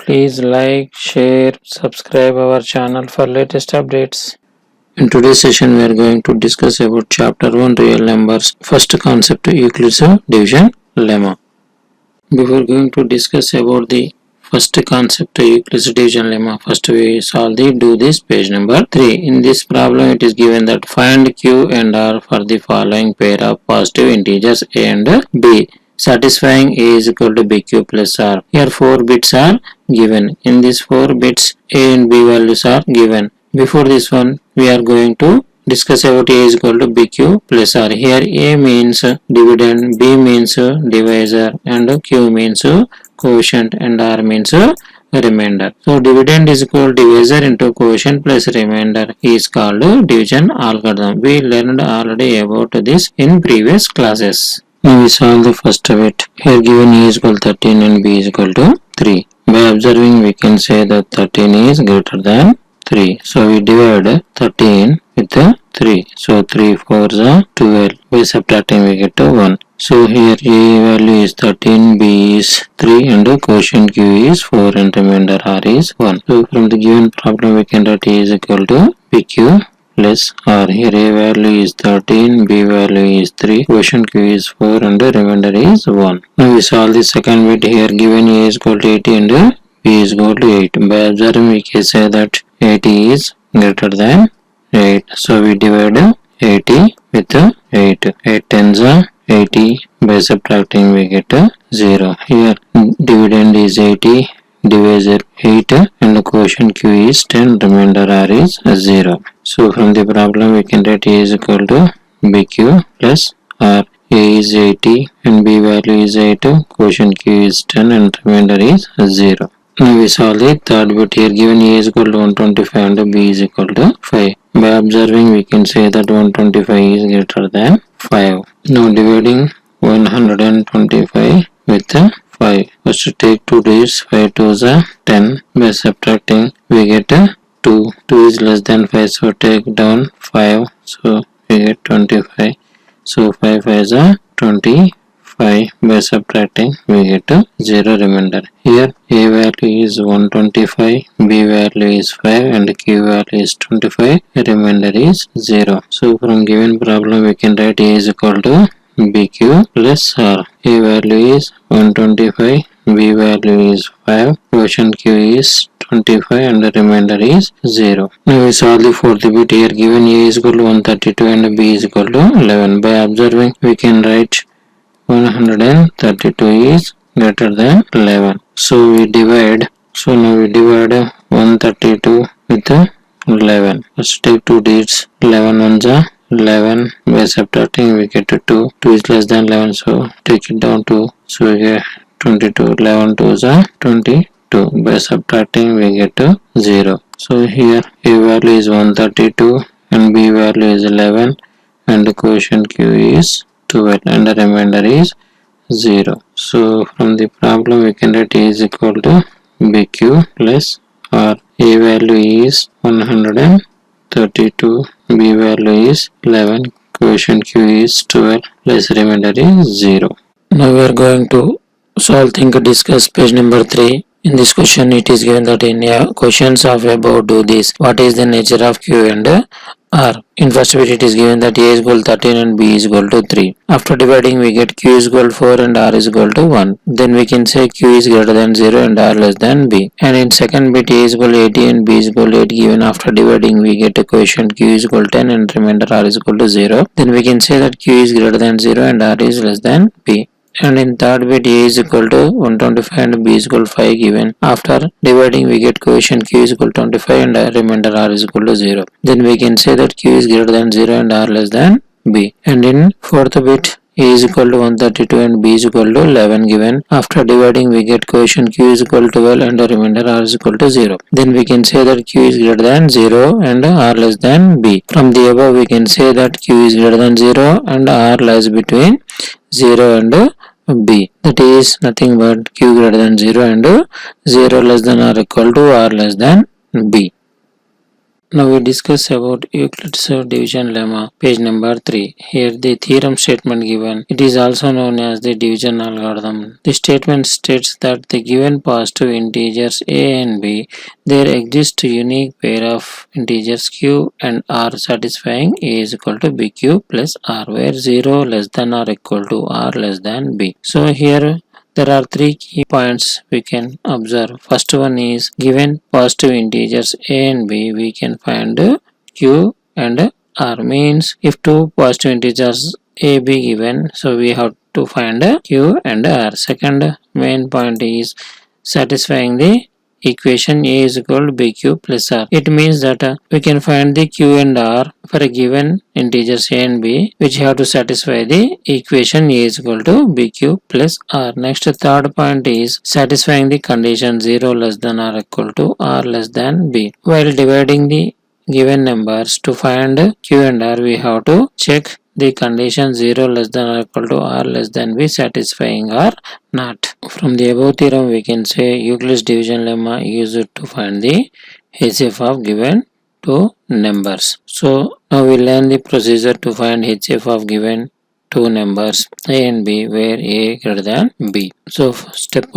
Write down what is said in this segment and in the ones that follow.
Please like, share, subscribe our channel for latest updates. In today's session, we are going to discuss about Chapter 1 Real Numbers. First concept Euclid's division lemma. Before going to discuss about the first concept Euclid's division lemma, first we solve the do this page number 3. In this problem, it is given that find Q and R for the following pair of positive integers A and B. Satisfying A is equal to BQ plus R. Here 4 bits are given. In these 4 bits A and B values are given. Before this one we are going to discuss about A is equal to BQ plus R. Here A means dividend, B means divisor and Q means quotient and R means remainder. So dividend is equal to divisor into quotient plus remainder is called division algorithm. We learned already about this in previous classes. Now we solve the first bit. Here given A is equal to 13 and B is equal to 3. By observing we can say that 13 is greater than 3. So we divide 13 with 3. So 3 4s are 12. By subtracting we get 1. So here A value is 13, B is 3 and quotient Q is 4 and remainder R is 1. So from the given problem we can write A is equal to PQ plus R. Here A value is 13, B value is 3, quotient Q is 4 and the remainder is 1. Now we solve the second bit. Here given A is equal to 80 and B is equal to 8. By observing we can say that 80 is greater than 8. So we divide 80 with 8. 8 tens are 80. By subtracting we get 0. Here dividend is 80. Divisor 8 and the quotient Q is 10, remainder R is 0. So from the problem we can write A is equal to BQ plus R. A is 80 and B value is 8, quotient Q is 10 and remainder is 0. Now we solve the third bit. Here given A is equal to 125 and B is equal to 5. By observing we can say that 125 is greater than 5. Now dividing 125 with 5. First take 2 digits. 5 2s are 10. By subtracting we get 2. 2 is less than 5, so take down 5. So we get 25. So 5 5s are 25. By subtracting we get 0 remainder. Here A value is 125, B value is 5 and Q value is 25. Remainder is 0. So from given problem we can write A is equal to BQ plus R. A value is 125, B value is 5, quotient Q is 25 and the remainder is 0. Now we solve the fourth bit. Here given A is equal to 132 and B is equal to 11. By observing we can write 132 is greater than 11. So we divide. So now we divide 132 with 11. Let's take 2 digits. 11 ones are 11. By subtracting we get 2. 2 is less than 11, so take it down 2. So we get 22. 11 2s are 22. By subtracting we get 0. So here A value is 132 and B value is 11 and the quotient Q is 12 and the remainder is 0. So from the problem we can write A is equal to BQ plus R. A value is 132, B value is 11, quotient Q is 12 plus remainder is 0. Now we are going to solve think discuss page number 3. In this question it is given that in questions of above do this. What is the nature of Q and R? In first bit it is given that A is equal to 13 and B is equal to 3. After dividing we get Q is equal to 4 and R is equal to 1. Then we can say Q is greater than 0 and R less than B. And in second bit A is equal to 80 and B is equal to 8. Given after dividing we get a quotient Q is equal to 10 and remainder R is equal to 0. Then we can say that Q is greater than 0 and R is less than B. And in third bit A is equal to 125 and B is equal to 5. Given after dividing we get quotient Q is equal to 25 and remainder R is equal to 0. Then we can say that Q is greater than 0 and R less than B. And in fourth bit A is equal to 132 and B is equal to 11. Given after dividing we get quotient Q is equal to 12 and remainder R is equal to 0. Then we can say that Q is greater than 0 and R less than B. From the above we can say that Q is greater than 0 and R lies between 0 and B. That is nothing but Q greater than 0 and 0 less than or equal to R less than B. Now we discuss about Euclid's division lemma, page number 3. Here the theorem statement given. It is also known as the division algorithm. The statement states that the given positive integers a and b, there exists a unique pair of integers q and r satisfying a is equal to bq plus r, where 0 less than or equal to r less than b. So here there are three key points we can observe. First one is given positive integers a and b, we can find q and r. Means if two positive integers a be given, so we have to find q and r. Second main point is satisfying the equation a is equal to bq plus r. It means that we can find the q and r for a given integers a and b, which have to satisfy the equation a is equal to bq plus r. Next, third point is satisfying the condition 0 less than or equal to r less than b. While dividing the given numbers to find q and r, we have to check the condition 0 less than or equal to r less than b satisfying or not. From the above theorem, we can say Euclid's division lemma used to find the HCF of given two numbers. So now we learn the procedure to find HCF of given two numbers a and b, where a greater than b. So step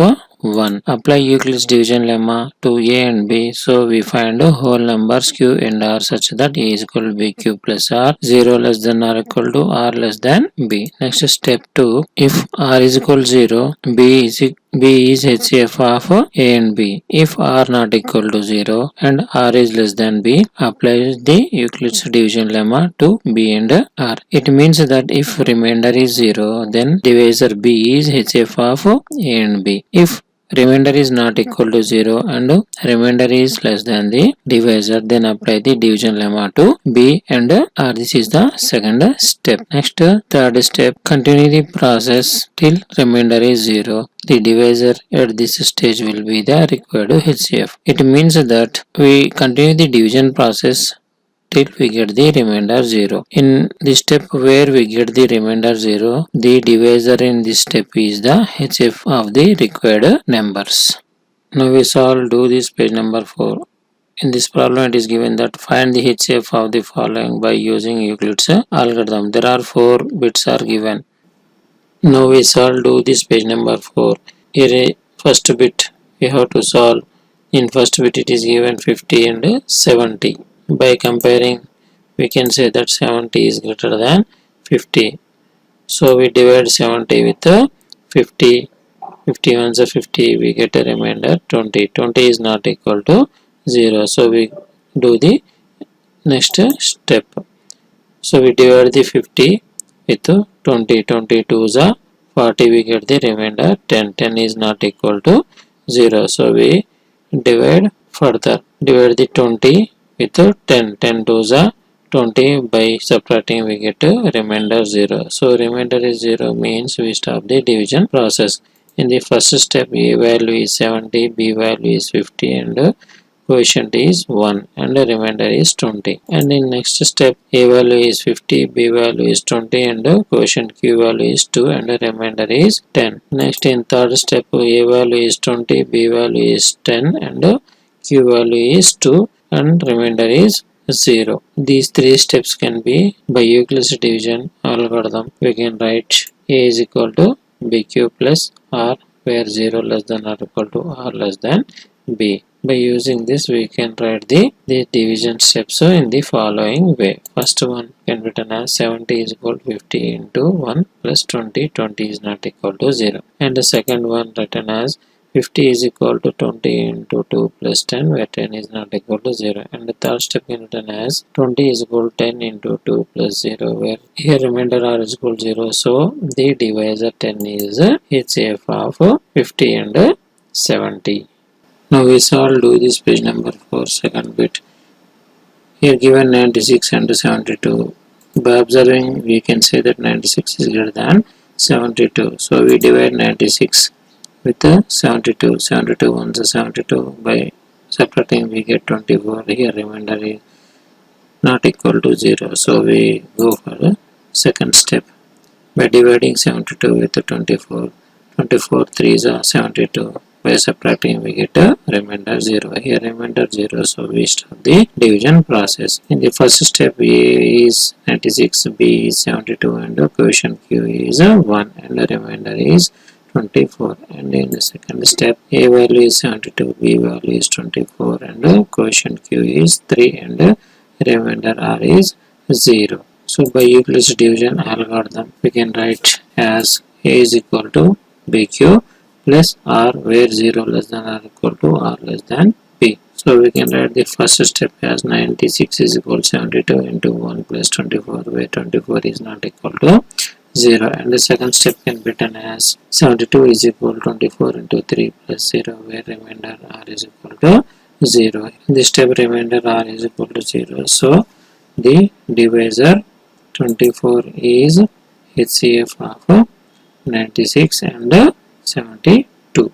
1, apply Euclid's division lemma to a and b. So we find whole numbers q and r such that a is equal to bq plus r, 0 less than or equal to r less than b. Next, step 2, if r is equal to 0, b is HCF of a and b. If r not equal to 0 and r is less than b, apply the Euclid's division lemma to b and r. It means that if remainder is 0, then divisor b is HCF of a and b. If remainder is not equal to 0 and remainder is less than the divisor, then apply the division lemma to b and r. This is the second step. Next, third step, continue the process till remainder is 0. The divisor at this stage will be the required HCF. It means that we continue the division process till we get the remainder 0. In the step where we get the remainder 0, the divisor in this step is the HCF of the required numbers. Now we shall do this page number 4. In this problem, it is given that find the HCF of the following by using Euclid's algorithm. There are 4 bits are given. Now we shall do this page number 4. Here first bit we have to solve. In first bit it is given 50 and 70. By comparing, we can say that 70 is greater than 50. So we divide 70 with 50. 50 ones are 50. We get a remainder 20. 20 is not equal to 0. So we do the next step. So we divide the 50 with 20. 22 is 40. We get the remainder 10. 10 is not equal to 0. So we divide further. Divide the 20 with 10. 10 to the 20. By subtracting we get a remainder 0. So remainder is 0 means we stop the division process. In the first step, a value is 70, b value is 50 and quotient is 1 and the remainder is 20. And in next step, a value is 50, b value is 20 and quotient q value is 2 and the remainder is 10. Next, in third step, a value is 20, b value is 10 and q value is 2 and remainder is 0. These three steps can be by Euclid's division algorithm. We can write a is equal to bq plus r, where 0 less than or equal to r less than b. By using this, we can write the division steps in the following way. First one can be written as 70 is equal to 50 into 1 plus 20. 20 is not equal to 0. And the second one written as 50 is equal to 20 into 2 plus 10, where 10 is not equal to 0. And the third step can be written as 20 is equal to 10 into 2 plus 0, where here remainder r is equal to 0. So the divisor 10 is HCF of 50 and 70. Now we shall do this page number 4, second bit. Here given 96 and 72. By observing, we can say that 96 is greater than 72. So we divide 96 with 72. 72 ones are 72. By subtracting, we get 24. Here remainder is not equal to 0. So we go for the second step. By dividing 72 with 24. 24 3s are 72. By subtracting we get a remainder 0. Here remainder 0, so we start the division process. In the first step A is 96, B is 72 and the quotient Q is 1 and the remainder is 24. And in the second step A value is 72, B value is 24 and the quotient Q is 3 and the remainder R is 0. So by Euclid's division algorithm we can write as A is equal to BQ plus R, where 0 less than or equal to R less than B. So we can write the first step as 96 is equal to 72 into 1 plus 24, where 24 is not equal to 0, and the second step can be written as 72 is equal to 24 into 3 plus 0, where remainder R is equal to 0. In this step remainder R is equal to 0, so the divisor 24 is HCF of 96 and 72.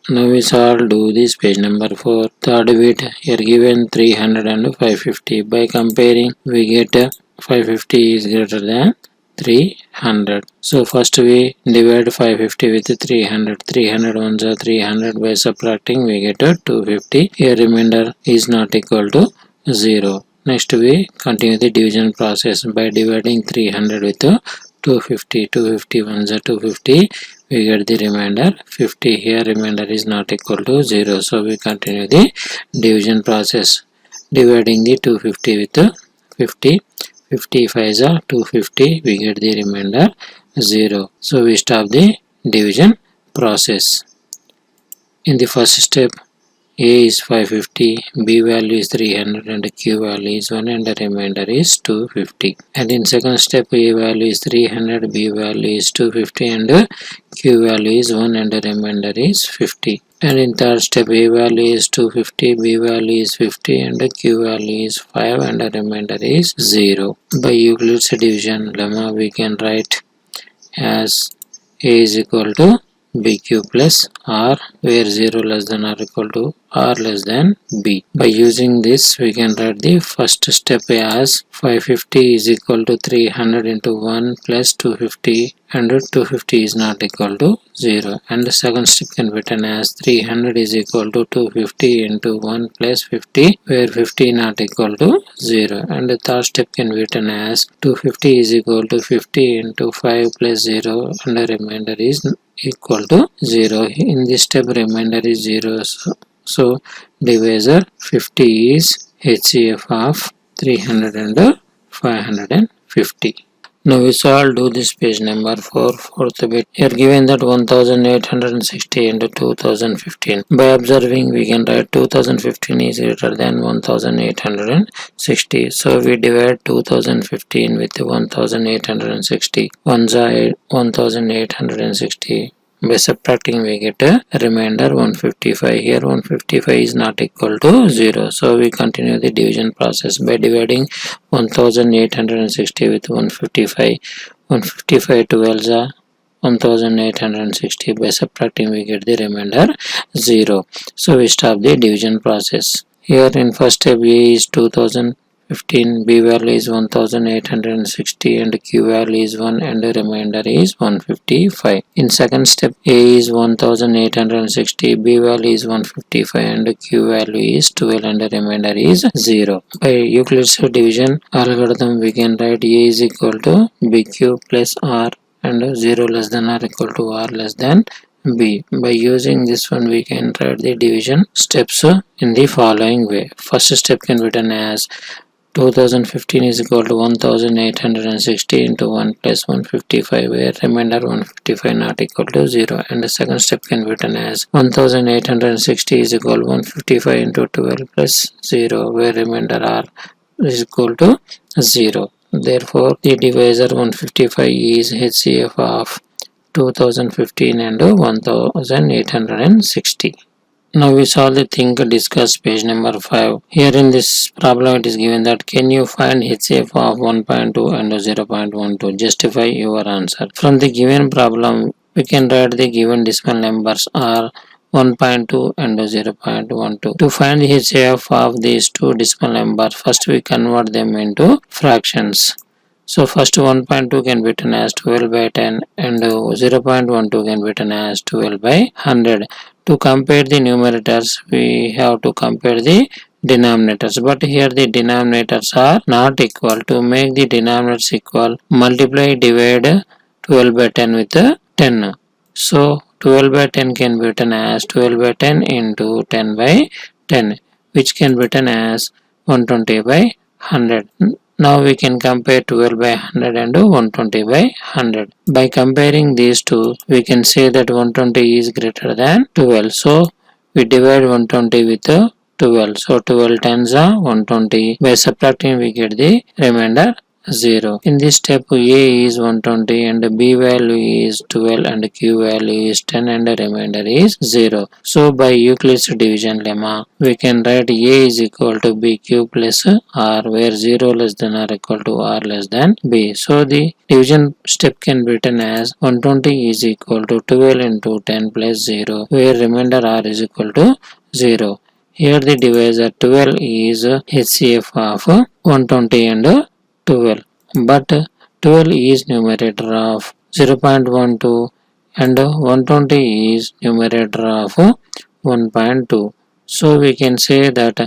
Now we shall do this page number 4. Third bit, here given 300 and 550. By comparing we get 550 is greater than 300. So first we divide 550 with 300. 300 ones are 300. By subtracting we get 250. Here remainder is not equal to 0. Next we continue the division process by dividing 300 with 250. 250 ones are 250. We get the remainder 50. Here remainder is not equal to 0. So we continue the division process dividing the 250 with 50. 55 is 250. We get the remainder 0. So we stop the division process. In the first step A is 550, B value is 300 and Q value is 1 and the remainder is 250. And in second step A value is 300, B value is 250 and Q value is 1 and the remainder is 50. And in third step A value is 250, B value is 50 and Q value is 5 and the remainder is 0. By Euclid's division lemma we can write as A is equal to BQ plus R, where 0 less than or equal to R less than B. By using this we can write the first step as 550 is equal to 300 into 1 plus 250 and 250 is not equal to 0. And the second step can be written as 300 is equal to 250 into 1 plus 50, where 50 not equal to 0. And the third step can be written as 250 is equal to 50 into 5 plus 0 and the remainder is equal to 0. In this step remainder is 0, so divisor 50 is HCF of 300 and 550. Now we shall do this page number 4, fourth bit. Here given that 1860 and 2015. By observing we can write 2015 is greater than 1860. So we divide 2015 with 1860. 1 is 1860. By subtracting we get a remainder 155. Here 155 is not equal to 0. So we continue the division process by dividing 1860 with 155. 155 12 are 1860. By subtracting we get the remainder 0. So we stop the division process. Here in first step A is 2015, B value is 1860 and Q value is 1 and the remainder is 155. In second step A is 1860, B value is 155 and Q value is 12 and the remainder is 0. By Euclid's division algorithm we can write A is equal to BQ plus R and 0 less than or equal to R less than B. By using this one we can write the division steps in the following way. First step can be written as 2015 is equal to 1860 into 1 plus 155, where remainder 155 not equal to 0. And the second step can be written as 1860 is equal to 155 into 12 plus 0, where remainder R is equal to 0. Therefore the divisor 155 is HCF of 2015 and 1860. Now we solve the thing discussed page number 5. Here in this problem it is given that can you find HCF of 1.2 and 0.12? Justify your answer. From the given problem we can write the given decimal numbers are 1.2 and 0.12. To find the HCF of these two decimal numbers, first we convert them into fractions. So first 1.2 can be written as 12 by 10 and 0.12 can be written as 12 by 100. to compare the numerators we have to compare the denominators, but here the denominators are not equal. To make the denominators equal, multiply divide 12 by 10 with 10. So 12 by 10 can be written as 12 by 10 into 10 by 10, which can be written as 120 by 100. Now we can compare 12 by 100 and 120 by 100. By comparing these two, we can say that 120 is greater than 12. So we divide 120 with 12. So 12 times 120. By subtracting, we get the remainder 0. In this step, A is 120 and B value is 12 and Q value is 10 and the remainder is 0. So by Euclid's division lemma, we can write A is equal to BQ plus R, where 0 less than or equal to R less than B. So the division step can be written as 120 is equal to 12 into 10 plus 0, where remainder R is equal to 0. Here the divisor 12 is HCF of 120 and 12, but 12 is numerator of 0.12 and 120 is numerator of 1.2. So we can say that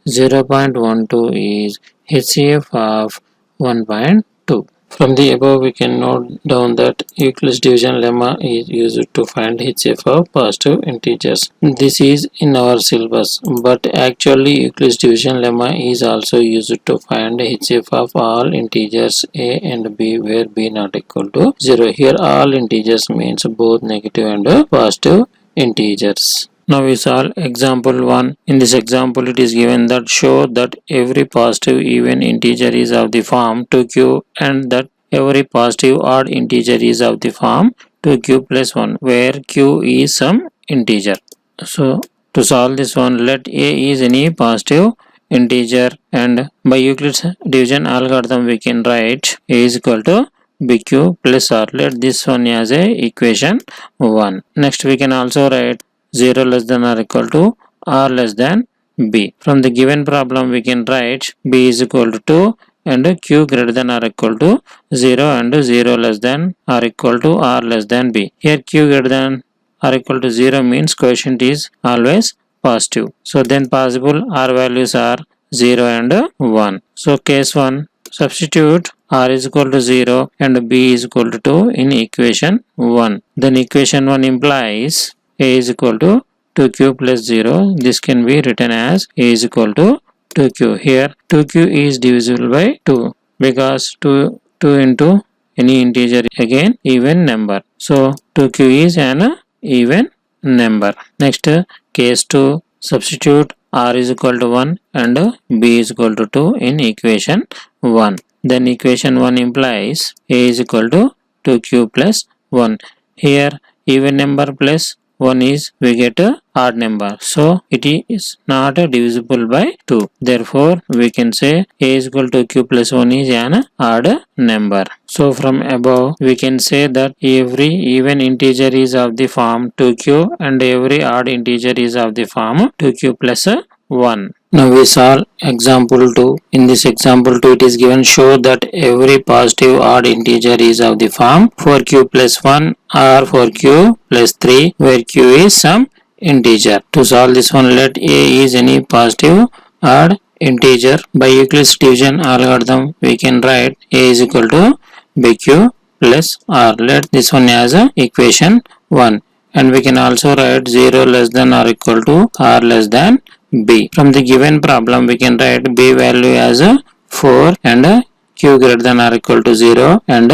0.12 is HCF of 1.2. From the above, we can note down that Euclid's division lemma is used to find HCF of positive integers. This is in our syllabus, but actually Euclid's division lemma is also used to find HCF of all integers a and b, where b not equal to 0. Here all integers means both negative and positive integers. Now we solve example 1. In this example, it is given that show that every positive even integer is of the form 2q and that every positive odd integer is of the form 2q plus 1, where q is some integer. So to solve this one, let a is any positive integer, and by Euclid's division algorithm we can write a is equal to bq plus r. Let this one as a equation 1. Next we can also write 0 less than or equal to r less than b. From the given problem we can write b is equal to 2 and q greater than or equal to 0 and 0 less than or equal to r less than b. Here q greater than or equal to 0 means quotient is always positive. So then possible r values are 0 and 1. So case 1, substitute r is equal to 0 and b is equal to 2 in equation 1. Then equation 1 implies a is equal to 2q plus 0. This can be written as a is equal to 2q. Here 2q is divisible by 2 because 2 into any integer again even number. So 2q is an even number. Next case 2, substitute r is equal to 1 and b is equal to 2 in equation 1. Then equation 1 implies a is equal to 2q plus 1. Here even number plus 1 is we get a odd number, so it is not divisible by 2. Therefore we can say a is equal to q plus 1 is an odd number. So from above we can say that every even integer is of the form 2q and every odd integer is of the form 2q plus 1. Now we solve example 2. In this example 2 it is given show that every positive odd integer is of the form 4q plus 1 or 4q plus 3, where q is some integer. To solve this one, let a is any positive odd integer. By Euclid's division algorithm we can write a is equal to bq plus r. Let this one as a equation 1, and we can also write 0 less than or equal to r less than b. From the given problem we can write b value as 4 and q greater than or equal to 0 and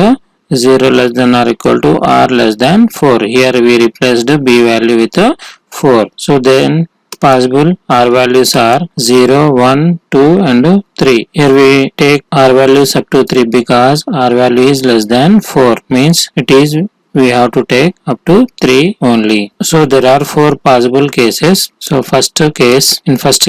0 less than or equal to r less than 4. Here we replaced b value with 4. So then possible r values are 0, 1, 2 and 3. Here we take r values up to 3 because r value is less than 4, means it is we have to take up to 3 only. So there are 4 possible cases. So in first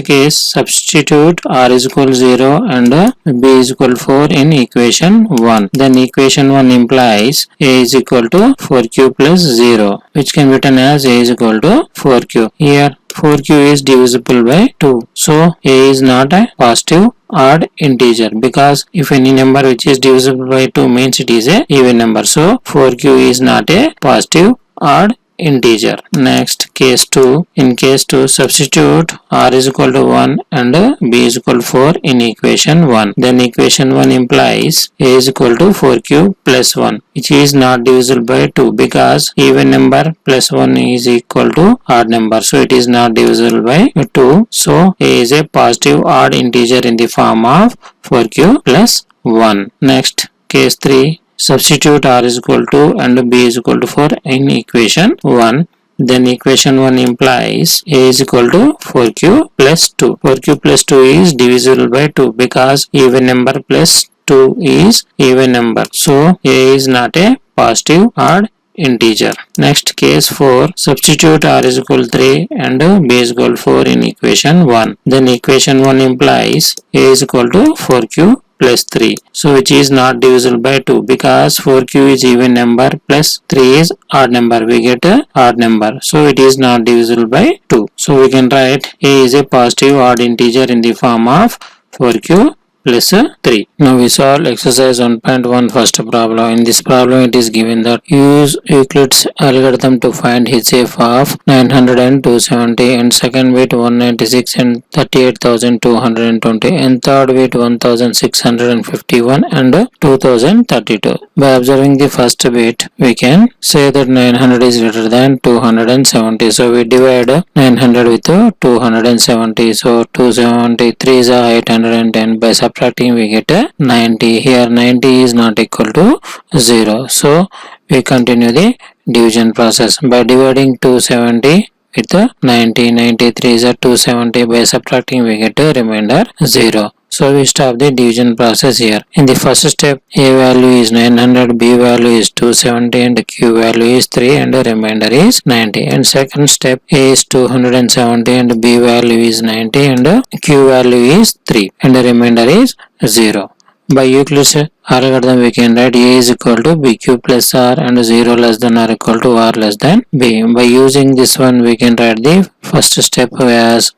case substitute r is equal to 0 and b is equal to 4 in equation 1. Then equation 1 implies a is equal to 4q plus 0, which can be written as a is equal to 4q. Here 4q is divisible by 2. So a is not a positive odd integer, because if any number which is divisible by 2 means it is a even number. So 4q is not a positive odd integer. Next case 2. In case 2, substitute r is equal to 1 and b is equal to 4 in equation 1. Then equation 1 implies a is equal to 4 cube plus 1, which is not divisible by 2 because even number plus 1 is equal to odd number, so it is not divisible by 2. So a is a positive odd integer in the form of 4 cube plus 1. Next case 3. Substitute r is equal to and b is equal to 4 in equation 1. Then equation 1 implies a is equal to 4 cube plus 2. 4 cube plus 2 is divisible by 2 because even number plus 2 is even number. So a is not a positive odd integer. Next case 4. Substitute r is equal to 3 and b is equal to 4 in equation 1. Then equation 1 implies a is equal to 4 cube plus 3, so which is not divisible by 2 because 4q is even number plus 3 is odd number, we get a odd number, so it is not divisible by 2. So we can write a is a positive odd integer in the form of 4q plus 3. Now we solve exercise 1.1 first problem. In this problem it is given that use Euclid's algorithm to find HCF of 900 and 270 and second bit 196 and 38,220 and third bit 1,651 and 2,032. By observing the first bit we can say that 900 is greater than 270. So we divide 900 with 270. So 273 is 810. By subtracting we get 90. Here 90 is not equal to 0. So we continue the division process by dividing 270 with 90. 93 is 270. By subtracting we get a remainder 0. So we stop the division process here. In the first step, a value is 900, b value is 270 and q value is 3 and the remainder is 90. And second step, a is 270 and b value is 90 and q value is 3 and the remainder is 0. By Euclid's algorithm we can write a is equal to bq plus r and 0 less than or equal to r less than b. By using this one we can write the first step as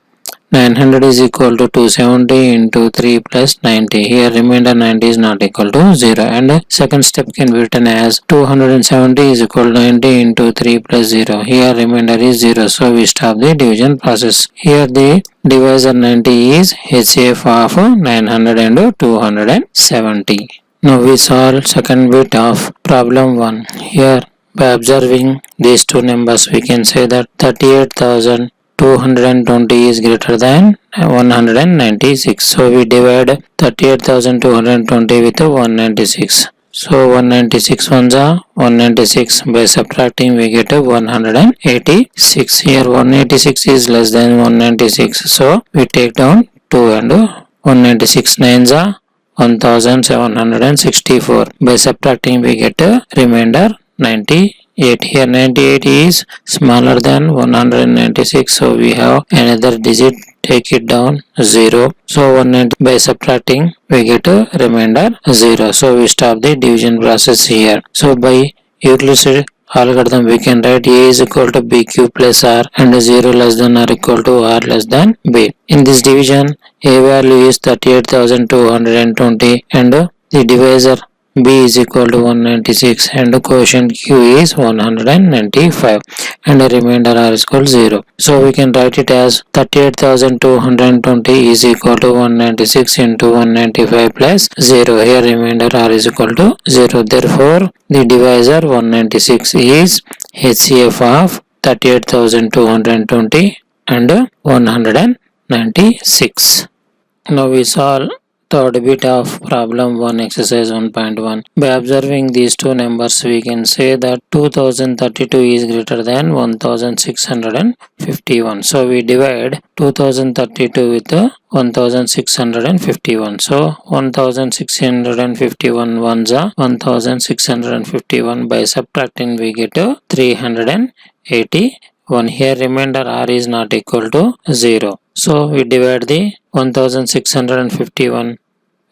900 is equal to 270 into 3 plus 90. Here remainder 90 is not equal to 0 and second step can be written as 270 is equal to 90 into 3 plus 0. Here remainder is 0, so we stop the division process. Here the divisor 90 is HCF of 900 and 270. Now we solve second bit of problem 1. Here by observing these two numbers we can say that 38,220 is greater than 196. So we divide 38,220 with 196. So 196 ones are 196. By subtracting we get 186. Here 186 is less than 196. So we take down 2 and 196 nines are 1764. By subtracting we get a remainder 98. Here 98 is smaller than 196, so we have another digit, take it down 0. So 190 by subtracting we get a remainder 0. So we stop the division process here. So by Euclid's algorithm we can write a is equal to bq plus r and 0 less than or equal to r less than b. In this division a value is 38,220 and the divisor b is equal to 196 and the quotient q is 195 and the remainder r is equal to 0. So we can write it as 38,220 is equal to 196 into 195 plus 0. Here remainder r is equal to 0. Therefore the divisor 196 is HCF of 38,220 and 196. Now we solve third bit of problem 1 exercise 1.1. By observing these two numbers we can say that 2032 is greater than 1651. So we divide 2032 with 1651. So 1651 ones are 1651. By subtracting we get 381. Here remainder r is not equal to 0. So we divide the 1651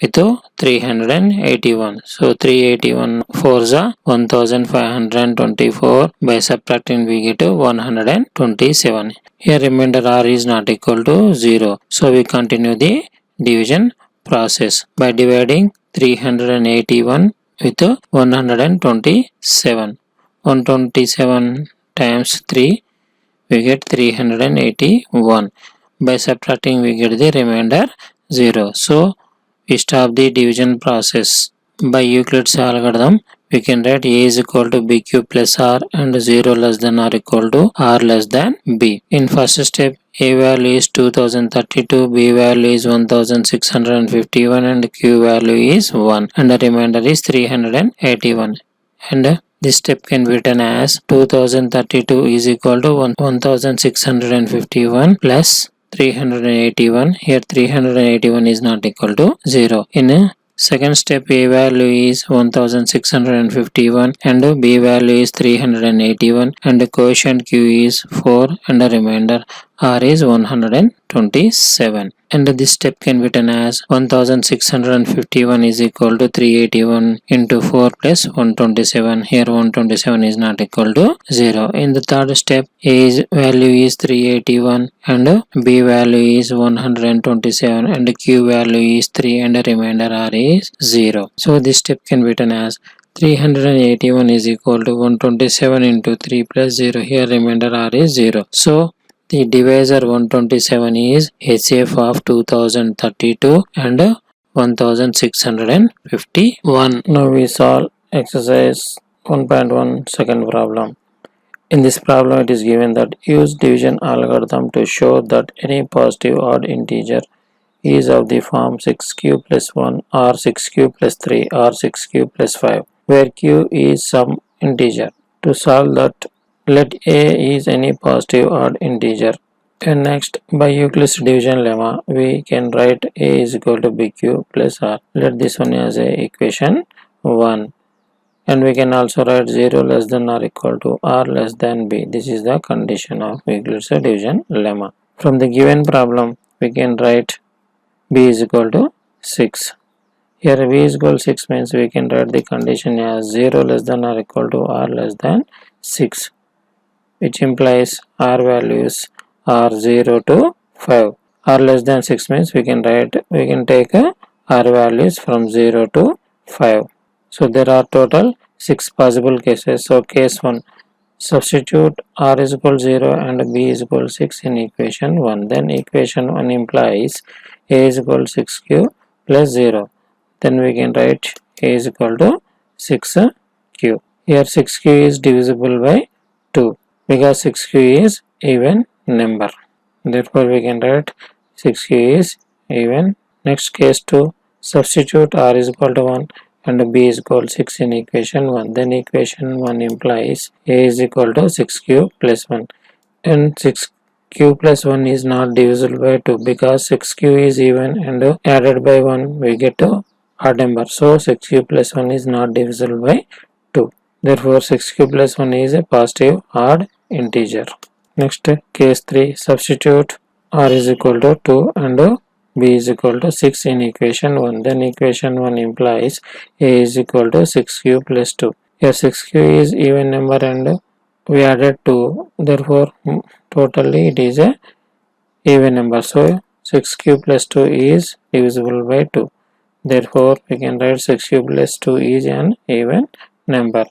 with 381. So 381 4s are 1524. By subtracting we get 127. Here remainder r is not equal to 0. So we continue the division process by dividing 381 with 127. 127 times 3, we get 381. By subtracting we get the remainder 0. So we stop the division process. By Euclid's algorithm, we can write A is equal to B cube plus R and 0 less than or equal to R less than B. In first step, A value is 2032, B value is 1651 and Q value is 1 and the remainder is 381. And this step can be written as 2032 is equal to 1651 plus 381. Here 381 is not equal to 0. In second step, A value is 1651 and B value is 381 and the quotient Q is 4 and the remainder R is 127. And this step can be written as 1651 is equal to 381 into 4 plus 127. Here 127 is not equal to 0. In the third step, A's value is 381 and B value is 127 and Q value is 3 and the remainder R is 0. So this step can be written as 381 is equal to 127 into 3 plus 0. Here remainder R is 0. So the divisor 127 is HCF of 2032 and 1651. Now we solve exercise 1.1 second problem. In this problem, it is given that use division algorithm to show that any positive odd integer is of the form 6q plus 1 or 6q plus 3 or 6q plus 5, where q is some integer. To solve that, let a is any positive odd integer. And next, by Euclid's division lemma, we can write a is equal to bq plus r. Let this one as a equation 1. And we can also write 0 less than or equal to r less than b. This is the condition of Euclid's division lemma. From the given problem, we can write b is equal to 6. Here b is equal to 6 means we can write the condition as 0 less than or equal to r less than 6, which implies r values are 0 to 5. R less than 6 means we can take r values from 0 to 5. So there are total 6 possible cases. So case 1, substitute r is equal to 0 and b is equal to 6 in equation 1. Then equation 1 implies a is equal to 6q plus 0. Then we can write a is equal to 6q. Here 6q is divisible by 2 because 6q is even number. Therefore we can write 6q is even. Next case 2, substitute r is equal to 1 and b is equal to 6 in equation 1. Then equation 1 implies a is equal to 6q plus 1 and 6q plus 1 is not divisible by 2 because 6q is even and added by 1 we get a odd number. So 6q plus 1 is not divisible by 2. Therefore 6q plus 1 is a positive odd integer. Next case 3, substitute r is equal to 2 and b is equal to 6 in equation 1. Then equation 1 implies a is equal to 6q plus 2. Here 6q is even number and we added 2. Therefore totally it is a even number. So 6q plus 2 is divisible by 2. Therefore we can write 6q plus 2 is an even number.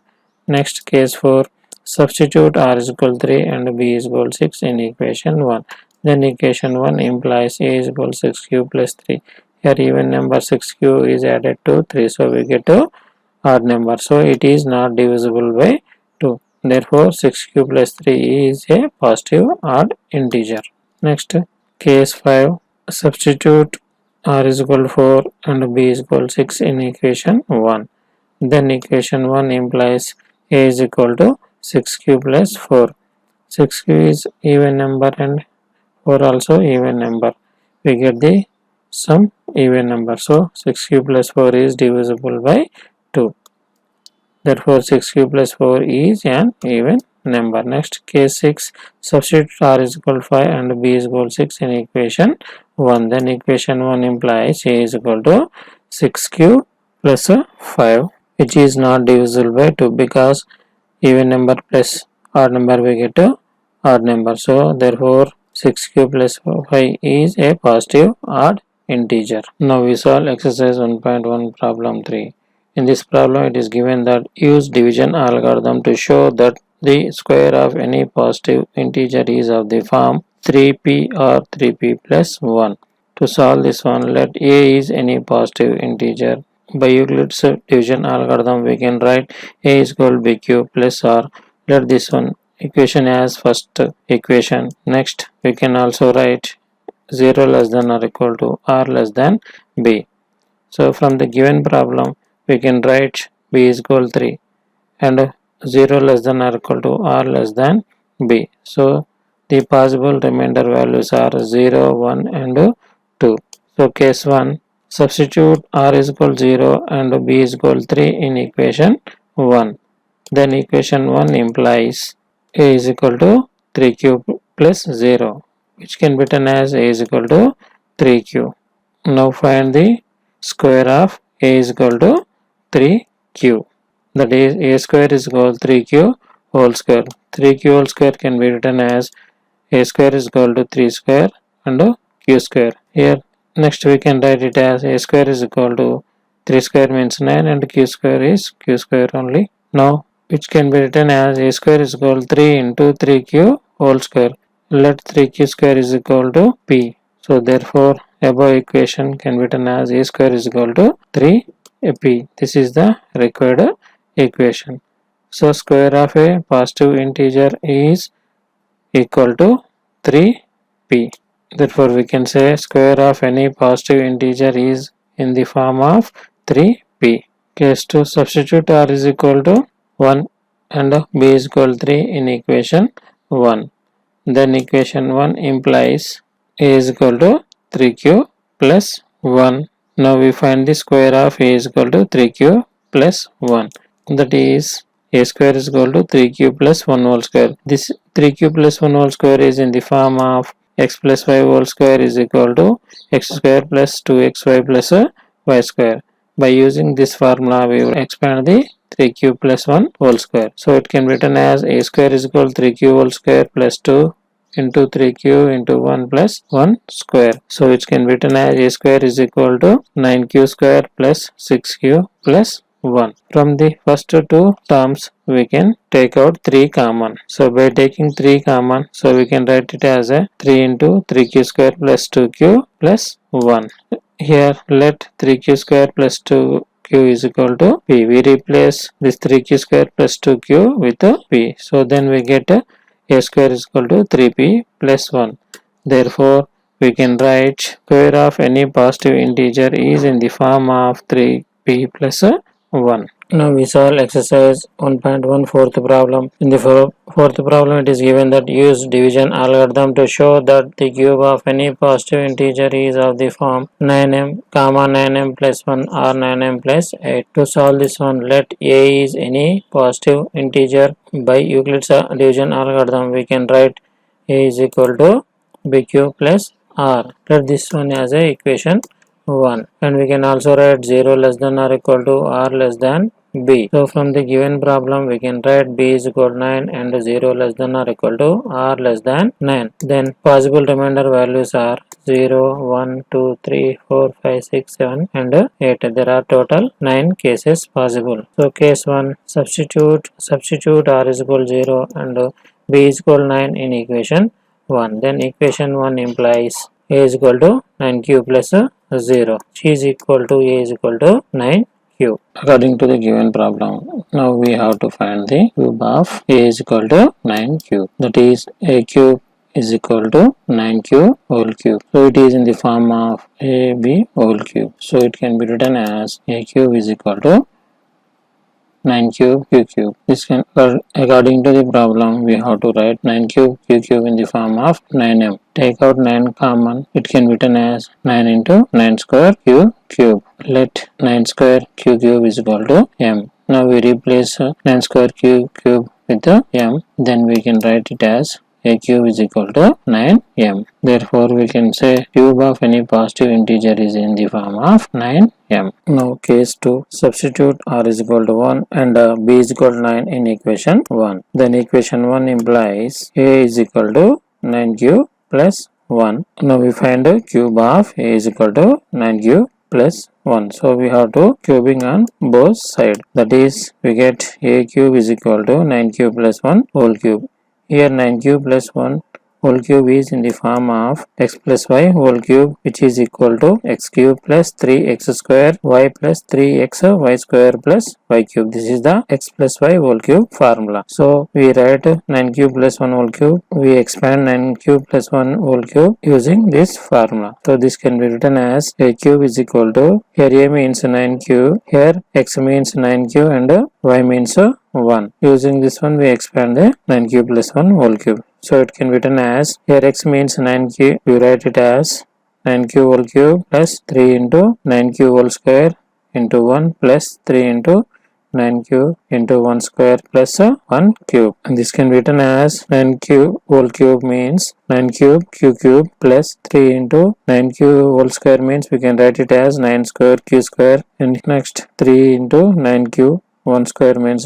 Next case 4, substitute r is equal to 3 and b is equal to 6 in equation 1. Then equation 1 implies a is equal to 6q plus 3. Here even number 6q is added to 3. So we get a odd number. So it is not divisible by 2. Therefore 6q plus 3 is a positive odd integer. Next case 5, substitute r is equal to 4 and b is equal to 6 in equation 1. Then equation 1 implies a is equal to 6q plus 4. 6q is even number and 4 also even number. We get the sum even number. So 6q plus 4 is divisible by 2. Therefore 6q plus 4 is an even number. Next case 6, substitute r is equal to 5 and b is equal to 6 in equation 1. Then equation 1 implies a is equal to 6q plus 5, which is not divisible by 2 because even number plus odd number we get a odd number. So therefore 6q plus 5 is a positive odd integer. Now we solve exercise 1.1 problem 3. In this problem it is given that use division algorithm to show that the square of any positive integer is of the form 3p or 3p plus 1. To solve this one, let a is any positive integer. By Euclid's division algorithm, we can write a is equal to b cube plus r. Let this one equation as first equation. Next, we can also write 0 less than or equal to r less than b. So from the given problem, we can write b is equal to 3 and 0 less than or equal to r less than b. So the possible remainder values are 0, 1 and 2. So case 1, substitute r is equal to 0 and b is equal to 3 in equation 1. Then equation 1 implies a is equal to 3 cube plus 0, which can be written as a is equal to 3q. Now find the square of a is equal to 3q. That is a square is equal to 3q whole square. 3q whole square can be written as a square is equal to 3 square and q square. Here next we can write it as a square is equal to 3 square means 9 and q square is q square only. Now which can be written as a square is equal to 3 into 3q whole square. Let 3q square is equal to p. So therefore above equation can be written as a square is equal to 3p. This is the required equation. So square of a positive integer is equal to 3p. Therefore we can say square of any positive integer is in the form of 3p. Case 2, substitute r is equal to 1 and b is equal to 3 in equation 1. Then equation 1 implies a is equal to 3q plus 1. Now we find the square of a is equal to 3q plus 1. That is a square is equal to 3q plus 1 whole square. This 3q plus 1 whole square is in the form of x plus y whole square is equal to x square plus 2xy plus y square. By using this formula, we will expand the 3q plus 1 whole square. So it can be written as a square is equal to 3q whole square plus 2 into 3q into 1 plus 1 square. So it can be written as a square is equal to 9q square plus 6q plus 1. From the first two terms, we can take out 3 common. So by taking 3 common, so we can write it as a 3 into 3q square plus 2q plus 1. Here let 3q square plus 2q is equal to p. We replace this 3q square plus 2q with p. So then we get a square is equal to 3p plus 1. Therefore, we can write square of any positive integer is in the form of 3p plus 1. Now we solve exercise 1.1 fourth problem. In the fourth problem, it is given that use division algorithm to show that the cube of any positive integer is of the form 9m, 9m plus 1 or 9m plus 8. To solve this one, let a is any positive integer. By Euclid's division algorithm, we can write a is equal to b cube plus r. Let this one as a equation 1, and we can also write 0 less than or equal to r less than b. So from the given problem, we can write b is equal to 9 and 0 less than or equal to r less than 9. Then possible remainder values are 0, 1, 2, 3, 4, 5, 6, 7 and 8. There are total 9 cases possible. So case 1, substitute r is equal to 0 and b is equal to 9 in equation 1. Then equation 1 implies a is equal to 9q plus 0. C is equal to a is equal to 9q. According to the given problem, now we have to find the cube of a is equal to 9q. That is a cube is equal to 9q whole cube. So it is in the form of ab whole cube. So it can be written as a cube is equal to 9 cube q cube. This can, according to the problem, we have to write 9 cube q cube in the form of 9m. Take out 9 common. It can be written as 9 into 9 square q cube. Let 9 square q cube is equal to m. Now we replace 9 square q cube with m. Then we can write it as a cube is equal to 9m. Therefore, we can say cube of any positive integer is in the form of 9m. Now, case 2, substitute r is equal to 1 and b is equal to 9 in equation 1. Then equation 1 implies a is equal to 9q plus 1. Now we find the cube of a is equal to 9q plus 1. So we have to cubing on both sides. That is, we get a cube is equal to 9 cube plus 1 whole cube. Here 9 cube plus 1 whole cube is in the form of x plus y whole cube, which is equal to x cube plus 3x square y plus 3x y square plus y cube. This is the x plus y whole cube formula. So we write 9 cube plus 1 whole cube. We expand 9 cube plus 1 whole cube using this formula. So this can be written as a cube is equal to, here a means 9 cube, here x means 9 cube and y means 1. Using this one we expand the 9 cube plus 1 whole cube. So it can be written as, here x means 9 cube, we write it as 9 cube whole cube plus 3 into 9 cube whole square into 1 plus 3 into 9 cube into 1 square plus 1 cube. And this can be written as 9 cube whole cube means 9 cube q cube plus 3 into 9 cube whole square means we can write it as 9 square q square, and next 3 into 9 cube 1 square means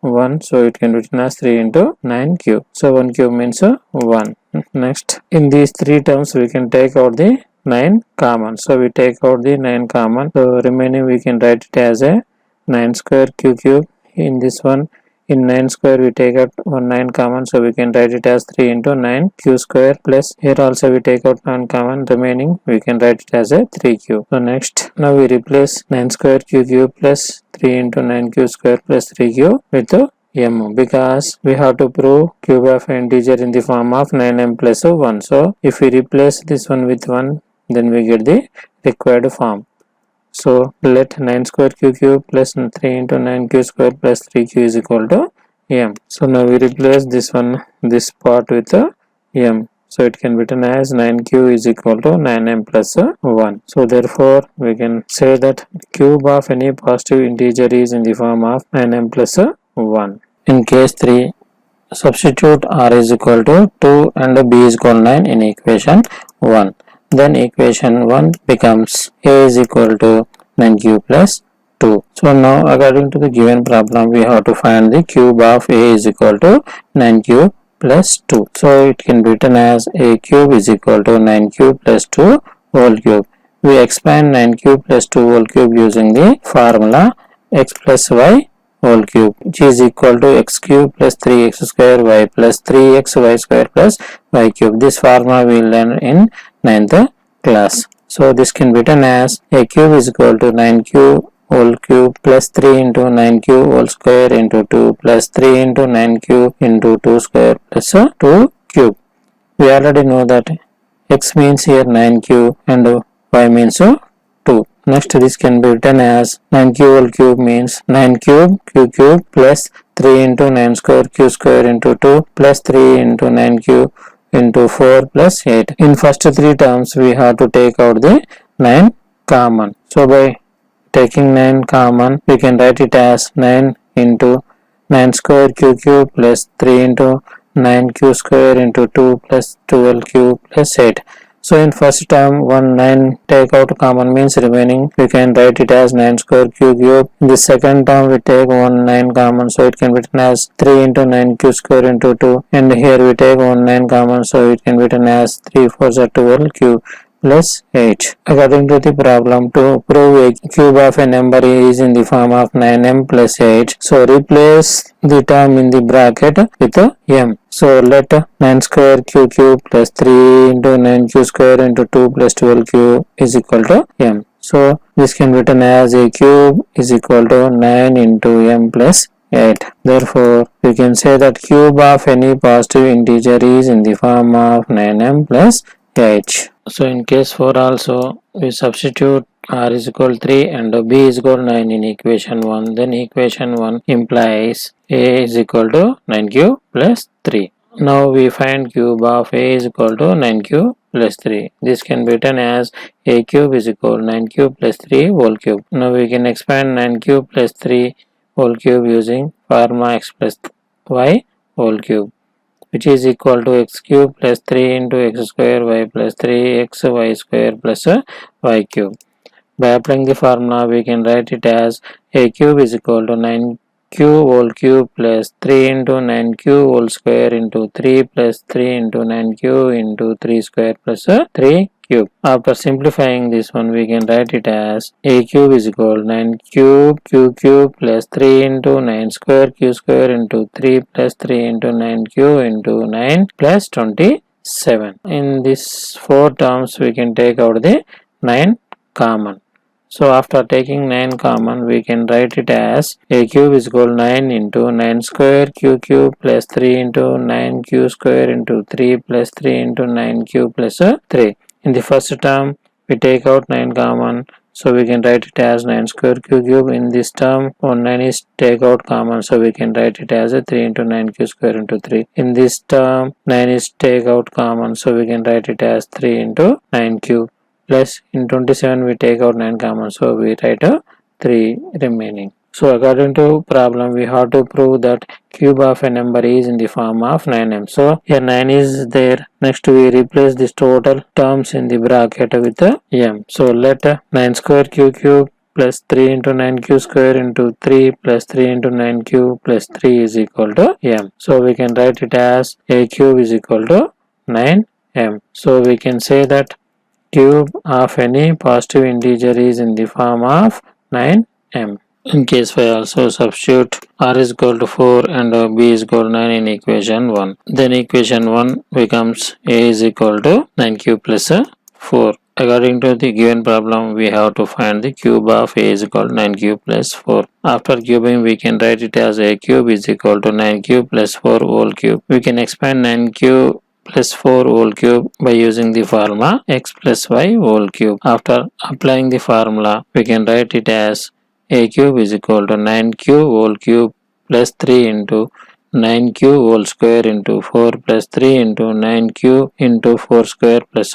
1, so it can be written as 3 into 9 cube. So 1 cube means 1. Next, in these three terms we can take out the 9 common. So we take out the 9 common. So remaining we can write it as a 9 square q cube. In this one, in 9 square we take out 9 common, so we can write it as 3 into 9 q square, plus here also we take out 9 common, remaining we can write it as a 3 cube. So next, now we replace 9 square q cube plus 3 into 9 q square plus 3 cube with m, because we have to prove cube of an integer in the form of 9m plus 1. So if we replace this one with 1, then we get the required form. So let 9 square q cube plus 3 into 9 q square plus 3q is equal to m. So now we replace this one, this part with m. So it can be written as 9q is equal to 9m plus 1. So therefore we can say that cube of any positive integer is in the form of 9m plus 1. In case 3, substitute r is equal to 2 and b is equal to 9 in equation 1. Then equation 1 becomes a is equal to 9q plus 2. So now according to the given problem we have to find the cube of a is equal to 9q plus 2. So it can be written as a cube is equal to 9q plus 2 whole cube. We expand 9q plus 2 whole cube using the formula x plus y whole cube, which is equal to x cube plus 3x square y plus 3x y square plus y cube. This formula we learn in 9th class. So this can be written as a cube is equal to 9q whole cube plus 3 into 9q whole square into 2 plus 3 into 9q into 2 square plus 2 cube. We already know that x means here 9q and y means 2. Next, this can be written as 9q whole cube means 9 cube q cube plus 3 into 9 square q square into 2 plus 3 into 9q into 4 plus 8. In first three terms we have to take out the 9 common. So by taking 9 common we can write it as 9 into 9 square q cube plus 3 into 9 q square into 2 plus 12 q plus 8. So in first term 1 9 take out common means remaining we can write it as 9 square q cube. In the second term we take 1 9 common, so it can be written as 3 into 9 q square into 2, and here we take 1 9 common, so it can be written as 3 4 12 q plus 8. According to the problem, to prove a cube of a number is in the form of 9m plus 8, so replace the term in the bracket with m. So let 9 square q cube plus 3 into 9 q square into 2 plus 12 q is equal to m. So this can be written as a cube is equal to 9 into m plus 8. Therefore, we can say that cube of any positive integer is in the form of 9m plus 8. So in case 4 also, we substitute r is equal to 3 and b is equal to 9 in equation 1. Then equation 1 implies a is equal to 9q plus 3. Now we find cube of a is equal to 9q plus 3. This can be written as a cube is equal to 9q plus 3 whole cube. Now we can expand 9q plus 3 whole cube using formula x plus y whole cube, which is equal to x cube plus 3 into x square y plus 3x y square plus y cube. By applying the formula, we can write it as a cube is equal to 9q whole cube plus 3 into 9q whole square into 3 plus 3 into 9q into 3 square plus 3 cube. After simplifying this one, we can write it as a cube is equal to 9 cube q cube plus 3 into 9 square q square into 3 plus 3 into 9 q into 9 plus 27. In these four terms, we can take out the 9 common. So after taking 9 common, we can write it as a cube is equal to 9 into 9 square q cube plus 3 into 9 q square into 3 plus 3 into 9 q plus 3. In the first term, we take out 9 common. So we can write it as 9 square q cube. In this term, 9 is take out common. So we can write it as a 3 into 9 q square into 3. In this term, 9 is take out common. So we can write it as 3 into 9 cube. Plus in 27 we take out 9 common, so we write a 3 remaining. So according to problem, we have to prove that cube of a number is in the form of 9m. So here 9 is there. Next we replace this total terms in the bracket with m. So let 9 square q cube plus 3 into 9q square into 3 plus 3 into 9q plus 3 is equal to m. So we can write it as a cube is equal to 9m. So we can say that cube of any positive integer is in the form of 9m. In case 5 also substitute r is equal to 4 and b is equal to 9 in equation 1. Then equation 1 becomes a is equal to 9 cube plus 4. According to the given problem, we have to find the cube of a is equal to 9 cube plus 4. After cubing, we can write it as a cube is equal to 9 cube plus 4 whole cube. We can expand 9 cube plus 4 whole cube by using the formula x plus y whole cube. After applying the formula, we can write it as a cube is equal to 9q whole cube plus 3 into 9q whole square into 4 plus 3 into 9q into 4 square plus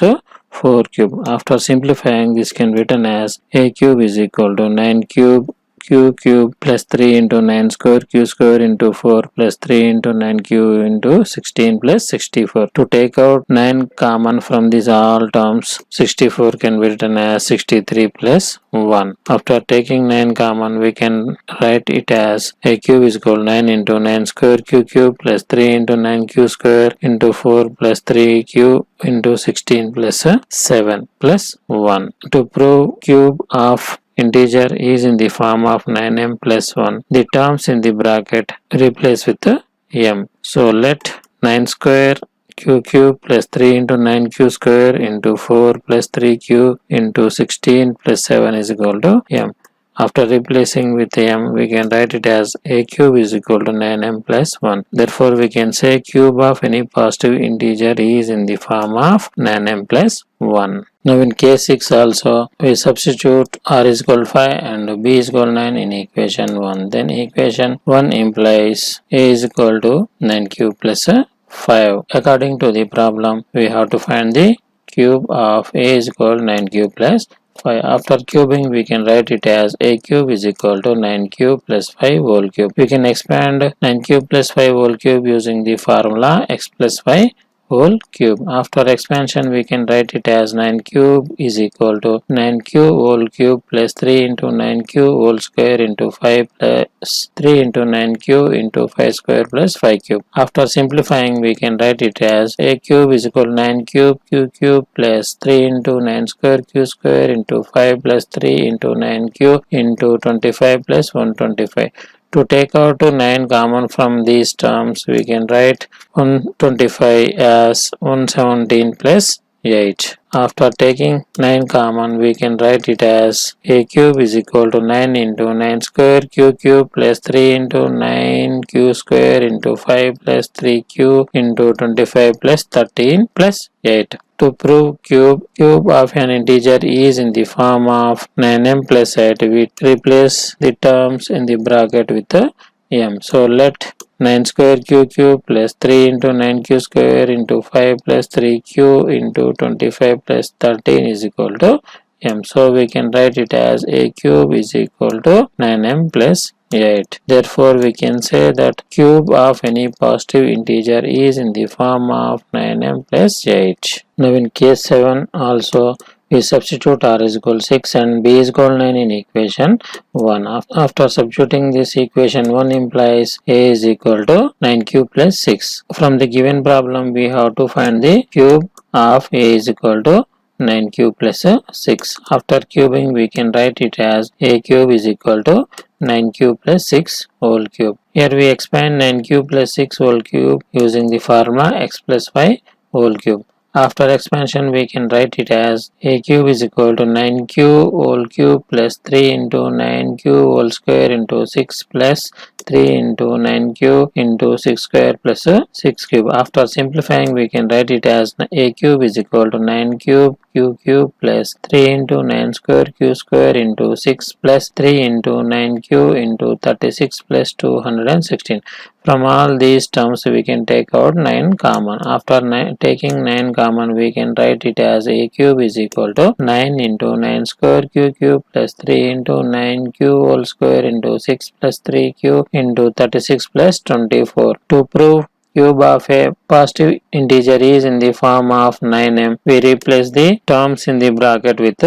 4 cube. After simplifying, this can be written as a cube is equal to 9 cube q cube plus 3 into 9 square q square into 4 plus 3 into 9q into 16 plus 64. To take out 9 common from these all terms, 64 can be written as 63 plus 1. After taking 9 common, we can write it as a cube is equal to 9 into 9 square q cube plus 3 into 9q square into 4 plus 3q into 16 plus 7 plus 1. To prove cube of integer is in the form of 9m plus 1. The terms in the bracket replace with m. So let 9 square q cube plus 3 into 9q square into 4 plus 3q into 16 plus 7 is equal to m. After replacing with m, we can write it as a cube is equal to 9m plus 1. Therefore, we can say cube of any positive integer is in the form of 9m plus 1. Now in case 6 also, we substitute r is equal to 5 and b is equal to 9 in equation 1. Then equation 1 implies a is equal to 9 cube plus 5. According to the problem, we have to find the cube of a is equal to 9 cube plus 5. After cubing, we can write it as a cube is equal to 9 cube plus 5 whole cube. We can expand 9 cube plus 5 whole cube using the formula x plus y whole cube. After expansion, we can write it as 9 cube is equal to 9q whole cube plus 3 into 9q whole square into 5 plus 3 into 9q into 5 square plus 5 cube. After simplifying, we can write it as a cube is equal to 9 cube q cube plus 3 into 9 square q square into 5 plus 3 into 9q into 25 plus 125. To take out 9 common from these terms, we can write 125 as 117 plus 8. After taking 9 common, we can write it as a cube is equal to 9 into 9 square q cube plus 3 into 9q square into 5 plus 3q into 25 plus 13 plus 8. To prove cube of an integer is in the form of 9m plus 8, we replace the terms in the bracket with m. So let 9 square q cube plus 3 into 9q square into 5 plus 3q into 25 plus 13 is equal to m. So we can write it as a cube is equal to 9m plus 8. Therefore, we can say that cube of any positive integer is in the form of 9m plus 8. Now in case 7 also, we substitute r is equal to 6 and b is equal to 9 in equation 1. After substituting this, equation 1 implies a is equal to 9 cube plus 6. From the given problem, we have to find the cube of a is equal to 9 cube plus 6. After cubing we can write it as a cube is equal to 9 cube plus 6 whole cube. Here we expand 9 cube plus 6 whole cube using the formula x plus y whole cube. After expansion we can write it as a cube is equal to 9 cube whole cube plus 3 into 9 cube whole square into 6 plus 3 into 9 cube into 6 square plus 6 cube. After simplifying we can write it as a cube is equal to 9 cube cube plus 3 into 9 square q square into 6 plus 3 into 9 q into 36 plus 216. From all these terms we can take out 9 common. After taking 9 common we can write it as a cube is equal to 9 into 9 square q cube plus 3 into 9 q whole square into 6 plus 3 q into 36 plus 24. To prove cube of a positive integer is in the form of 9m, we replace the terms in the bracket with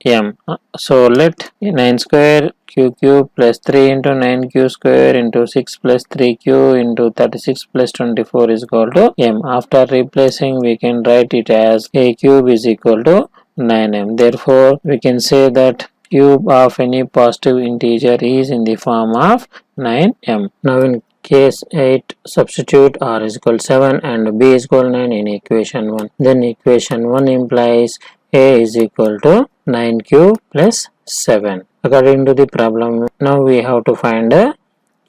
m. So let 9 square q cube plus 3 into 9 q square into 6 plus 3q into 36 plus 24 is equal to m. After replacing we can write it as a cube is equal to 9m. Therefore we can say that cube of any positive integer is in the form of 9m. Now in case 8, substitute r is equal to 7 and b is equal to 9 in equation 1. Then equation 1 implies a is equal to 9 cube plus 7. According to the problem, now we have to find a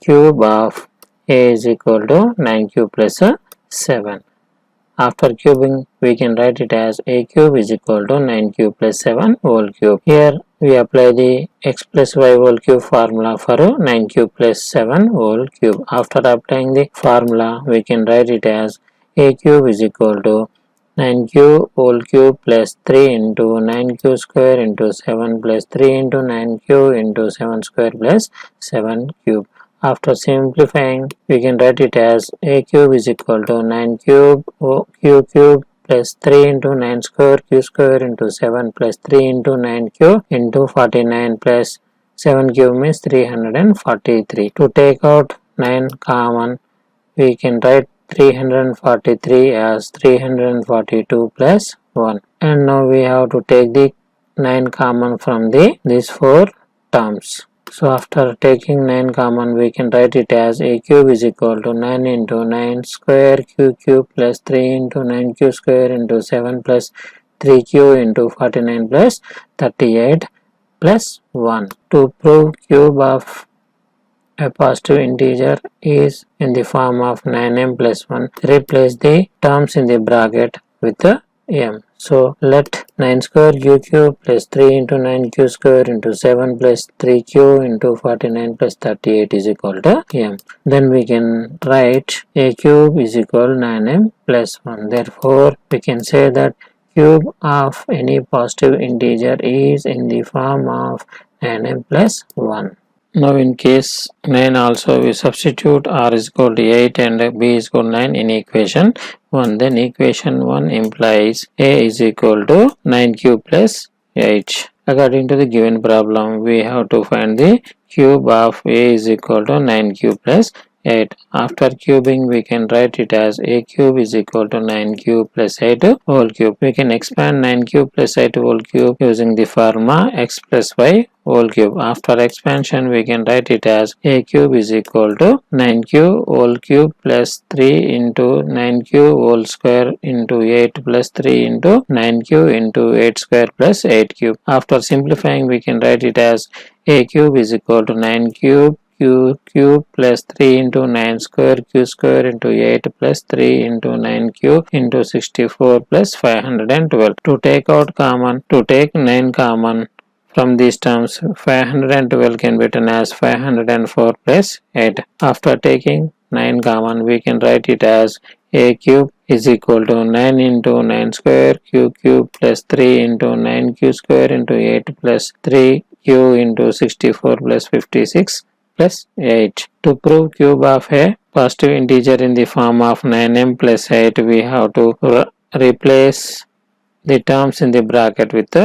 cube of a is equal to 9 cube plus 7. After cubing, we can write it as a cube is equal to 9 cube plus 7 whole cube. Here we apply the x plus y whole cube formula for 9 cube plus 7 whole cube. After applying the formula, we can write it as a cube is equal to 9 cube whole cube plus 3 into 9 cube square into 7 plus 3 into 9 cube into 7 square plus 7 cube. After simplifying, we can write it as a cube is equal to 9 cube q cube plus 3 into 9 square q square into 7 plus 3 into 9 cube into 49 plus 7 cube means 343. To take out 9 common, we can write 343 as 342 plus 1. And now we have to take the 9 common from these 4 terms. So after taking 9 common, we can write it as a cube is equal to 9 into 9 square q cube plus 3 into 9 q square into 7 plus 3q into 49 plus 38 plus 1. To prove cube of a positive integer is in the form of 9m plus 1, replace the terms in the bracket with m. So let 9 square q cube plus 3 into 9 q square into 7 plus 3q into 49 plus 38 is equal to m. Then we can write a cube is equal to 9m plus 1. Therefore we can say that cube of any positive integer is in the form of 9m plus 1. Now in case 9 also we substitute r is equal to 8 and b is equal to 9 in equation 1. Then equation 1 implies a is equal to 9 cube plus 8. According to the given problem, we have to find the cube of a is equal to 9 cube plus 8. After cubing, we can write it as a cube is equal to 9 cube plus 8 whole cube. We can expand 9 cube plus 8 whole cube using the formula x plus y whole cube. After expansion, we can write it as a cube is equal to 9 cube whole cube plus 3 into 9 cube whole square into 8 plus 3 into 9 cube into 8 square plus 8 cube. After simplifying, we can write it as a cube is equal to 9 cube q cube plus 3 into 9 square q square into 8 plus 3 into 9 cube into 64 plus 512. To take 9 common from these terms, 512 can be written as 504 plus 8. After taking 9 common, we can write it as a cube is equal to 9 into 9 square q cube plus 3 into 9 q square into 8 plus 3 q into 64 plus 56 plus 8. To prove cube of a positive integer in the form of 9m plus 8, we have to replace the terms in the bracket with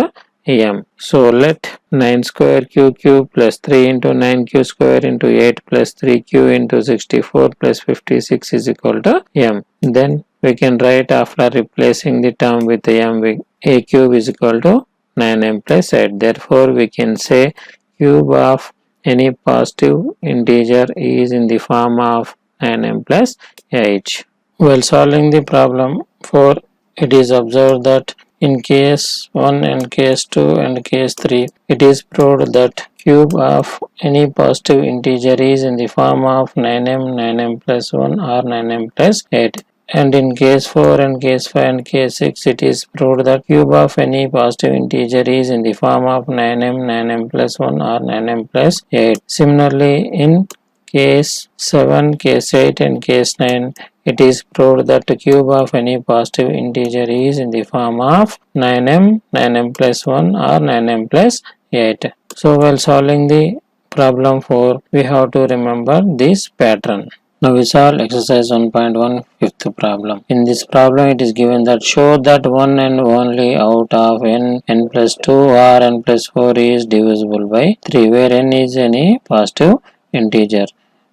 m. So let 9 square q cube plus 3 into 9 q square into 8 plus 3q into 64 plus 56 is equal to m. Then we can write after replacing the term with m, a cube is equal to 9m plus 8. Therefore, we can say cube of any positive integer is in the form of 9m plus 8. While solving the problem 4, it is observed that in case 1 and case 2 and case 3, it is proved that cube of any positive integer is in the form of 9m, 9m plus 1 or 9m plus 8. And in case 4 and case 5 and case 6, it is proved that cube of any positive integer is in the form of 9m, 9m plus 1 or 9m plus 8. Similarly, in case 7, case 8 and case 9, it is proved that the cube of any positive integer is in the form of 9m, 9m plus 1 or 9m plus 8. So while solving the problem 4, we have to remember this pattern. Now we solve exercise 1.1 fifth problem. In this problem it is given that show that one and only out of n plus 2 or n plus 4 is divisible by 3 where n is any positive integer.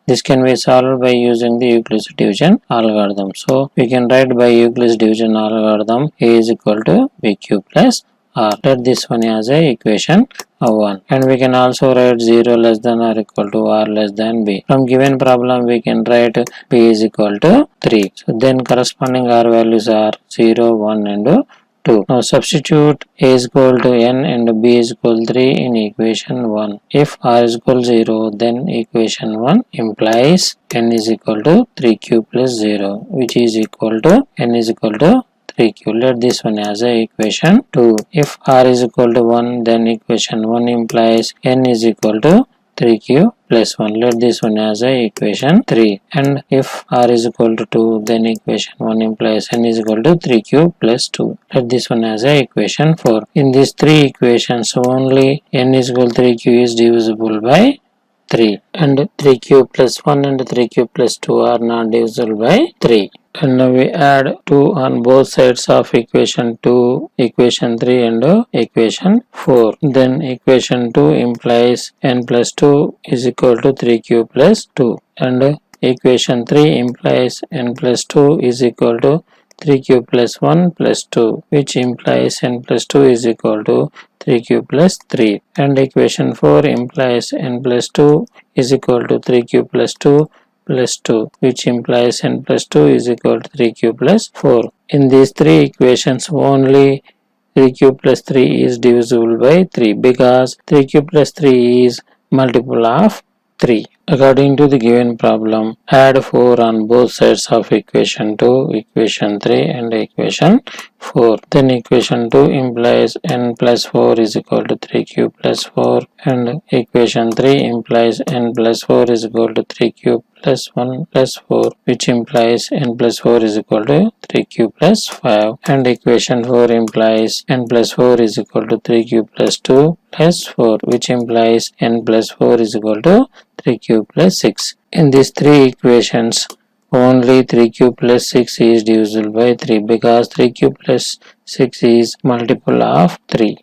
This can be solved by using the Euclid's division algorithm. So we can write by Euclid's division algorithm A is equal to BQ plus R. Let this one as a equation of 1. And we can also write 0 less than or equal to R less than B. From given problem we can write B is equal to 3. So then corresponding R values are 0, 1 and 2. Now substitute A is equal to n and B is equal to 3 in equation 1. If R is equal to 0, then equation 1 implies n is equal to 3q plus 0, which is equal to n is equal to 3q. Let this one as a equation 2. If R is equal to 1, then equation 1 implies n is equal to 3q plus 1. Let this one as a equation 3. And if R is equal to 2, then equation 1 implies n is equal to 3q plus 2. Let this one as a equation 4. In these three equations, only n is equal to 3q is divisible by 3. And 3q plus 1 and 3q plus 2 are not divisible by 3. And now we add 2 on both sides of equation 2, equation 3 and equation 4. Then equation 2 implies n plus 2 is equal to 3q plus 2. And equation 3 implies n plus 2 is equal to 3q plus 1 plus 2, which implies n plus 2 is equal to 3q plus 3. And equation 4 implies n plus 2 is equal to 3q plus 2 plus 2, which implies n plus 2 is equal to 3q plus 4. In these three equations, only 3q plus 3 is divisible by 3 because 3q plus 3 is multiple of 3. According to the given problem, add 4 on both sides of equation 2, equation 3 and equation 4. Then equation 2 implies n plus 4 is equal to 3q plus 4 and equation 3 implies n plus 4 is equal to 3q plus 1 plus 4, which implies n plus 4 is equal to 3q plus 5, and equation 4 implies n plus 4 is equal to 3q plus 2 plus 4, which implies n plus 4 is equal to 3q plus 6. In these three equations, only 3q plus 6 is divisible by 3 because 3q plus 6 is multiple of 3.